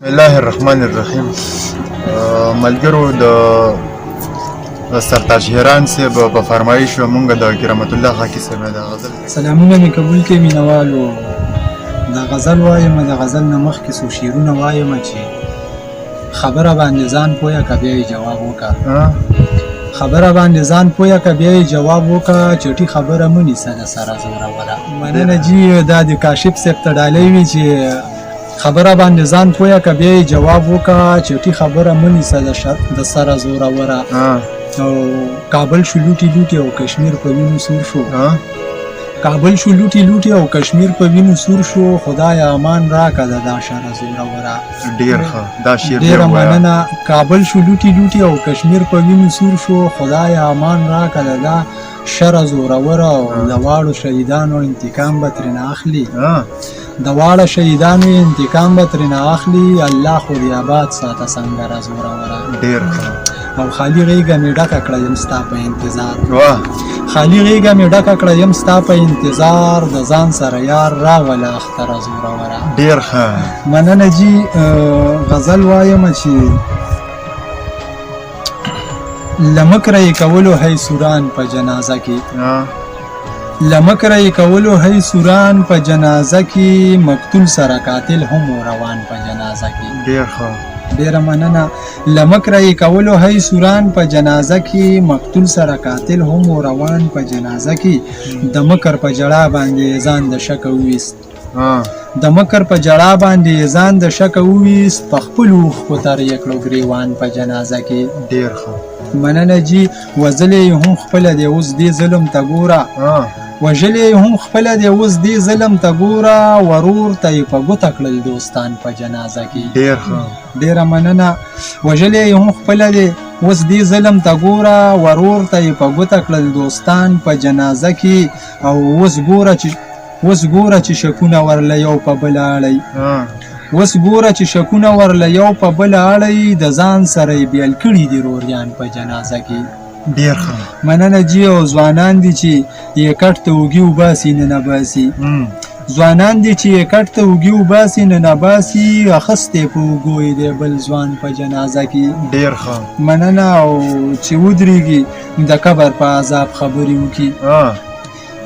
بسم الله الرحمن الرحیم. ملګرو د سرتاج هیران صاحب په فرمایش مونږ د کرامت الله خاکى صاحب د غزل سلامونه مې قبول کړئ مینوالو. د غزل وایم، د غزل نه مخکې څو شعرونه وایم چې خبره باندې ځان پویه که بیا یې جواب وکړه. خبره باندې ځان پویه که بیا یې جواب وکړه، چټي خبره مه نیسه د سره زوروره. مننه جي دا د کاشف صاحب ته ډالۍ وي چې خبره باندې ځان پویه که بیا یې جواب وکړه، چټي خبره مه نیسه د سره زوروره. او کابل شو لوټي لوټي او کشمیر په وینو سور شو. کابل شو لوټي لوټي او کشمیر په وینو سور شو، خدای امان راکړه د دا شر زوروره. ډیر ښه، دا شعر ډیره مننه. کابل شو لوټي لوټي او کشمیر په وینو سور شو، خدای امان راکړه د دا شر زوروره. او د واړو شهیدانو انتقام به ترېنه اخلي، د واړه شهیدانو انتقام به ترېنه اخلي. الله خو دې آباد ساته سنګره زوروره. ډیر ښه. او خالی غېږه مې ډکه کړه یم ستا په انتظار. خالی غېږه مې ډکه کړه یم ستا په انتظار، د ځان سره یار راوله اختره زوروره. ډیر ښه. مننه جي. غزل وایم چې لمکره یې کولو هی سوران په جنازه کې، لمکره یې کولو هی سوران په جنازه کې، مقتول سره قاتل هم روان په جنازه کې. ډیر ښه. ډیره مننه. لمکره یې کولو هی سوران په جنازه کې، مقتول سره قاتل هم روان په جنازه کې، د مکر په جړا باندې ځان د شک وویست، د مکر په جړا باندې ځان د شک وویست، په خپلو اوښکو تر یې کړو ګریوان په جنازه کې. ډیر ښه. مننه جي. وژلی یې هم خپله دی اوس دې ظلم ته ګوره، وژلی یې هم خپله دی اوس دې ظلم ته ګوره، ورور ته یې په ګوته کړل دوستان په جنازه کې. ډیر ښه. ډیره مننه. وژلی یې هم خپله دی اوس دې ظلم ته ګوره، ورور ته یې په ګوته کړل دوستان په جنازه کې. او اوس ګوره چې شکونه ورله یو په بل اړی، اوس ګوره چې شکونه ورله یو په بل اړی، د ځان سره یې بیل کړي دي روریان په جنازه کې. ډیر ښه. مننه جي. او ځوانان دي چې یې کټ ته اوږې وباسي نه نه باسي، ځوانان دي چې یې کټ ته اوږې وباسي نه نه باسي، اخستی په اوږو یې دی بل ځوان په جنازه کې. ډیر ښه. مننه. او چې ودرېږي د قبر په عذاب خبرې وکړي،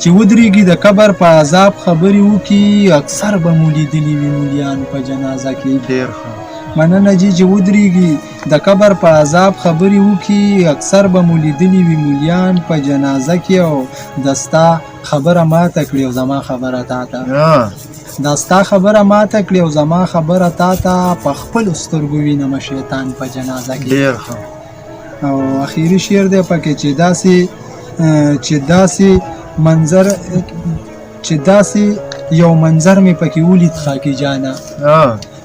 چې ودرېږي د قبر په عذاب خبرې وکړي، اکثر به مو لیدلي وي مولیان په جنازه کې. ډیر ښه. مننه جي. چې ودرېږي د قبر په عذاب خبرې وکړي، اکثر به مو لیدلي وي مولیان په جنازه کې. او د ستا خبره ماته کړې او زما خبره تا ته، دا ستا خبره ماته کړې او زما خبره تا ته، په خپلو سترګو وینمه شیطان په جنازه کې. ډیر ښه. او اخیری شعر دی پکې چې داسې یو منظر مې پکې ولید خاکي جانه،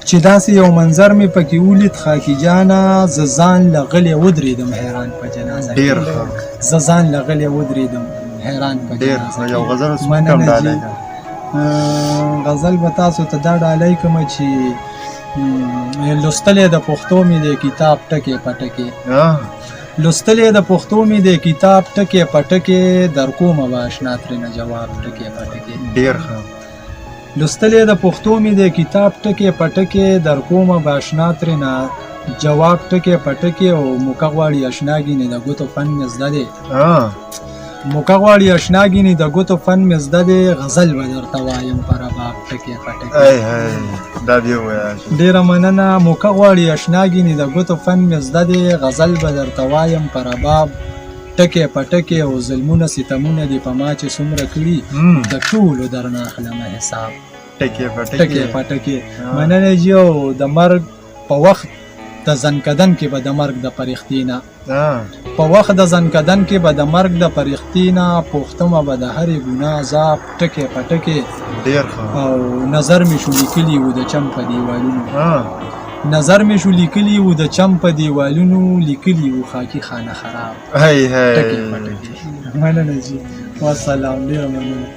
چې داسې یو منظر مې پکې ولید خاکي جانه، زه ځان له غلې ودرېدم حیران په جنازه کې. ډیر ښه. زه ځان له غلې ودرېدم حیران په جنازه کې. یو غزل اوس کوم ډالۍ ده؟ غزل به تاسو ته دا ډالۍ کومه چې لوستلې د پښتو مې د کتاب ټکې پټکې، لوستلې د پښتو مې د کتاب ټکې پټکې، در کومه به اشنا ترېنه جواب ټکې پټکې. ډیر ښه. لوستلې د پښتو مې د کتاب ټکې پټکې، در کومه به اشنا ترېنه جواب ټکې پټکې. او موکه غواړي اشناګینې د ګوتو فن مې زده دی، موکه غواړي اشناګینې د ګوتو فن مې زده دی، غزل به درته وایم په رباب ټکې پټکې. دا دې ووایه. ډیره مننه. موکه غواړي اشناګینې د ګوتو فن مې زده دی، غزل به درته وایم په رباب ټکې پټکې. او ظلمونه ستمونه دې په ما چې څومره کړي، د ټولو درنه اخلمه حساب ټکې پټکې. مننه جي. او د مرګ په وخت د زنکدن کې به د مرګ د فرښتې نه، په وخت د زنکدن کې به د مرګ د فرښتې نه، پوښتمه به د هرې ګناه عذاب ټکې پټکې. ډیر ښه. او نظر مې شو لیکلي و د چم په دیوالونو، نظر مې شو لیکلي و د چم په دیوالونو، لیکلي و خاکي خانه خراب ټکې پټکې. مننه جي. والسلام. ډیره مننه.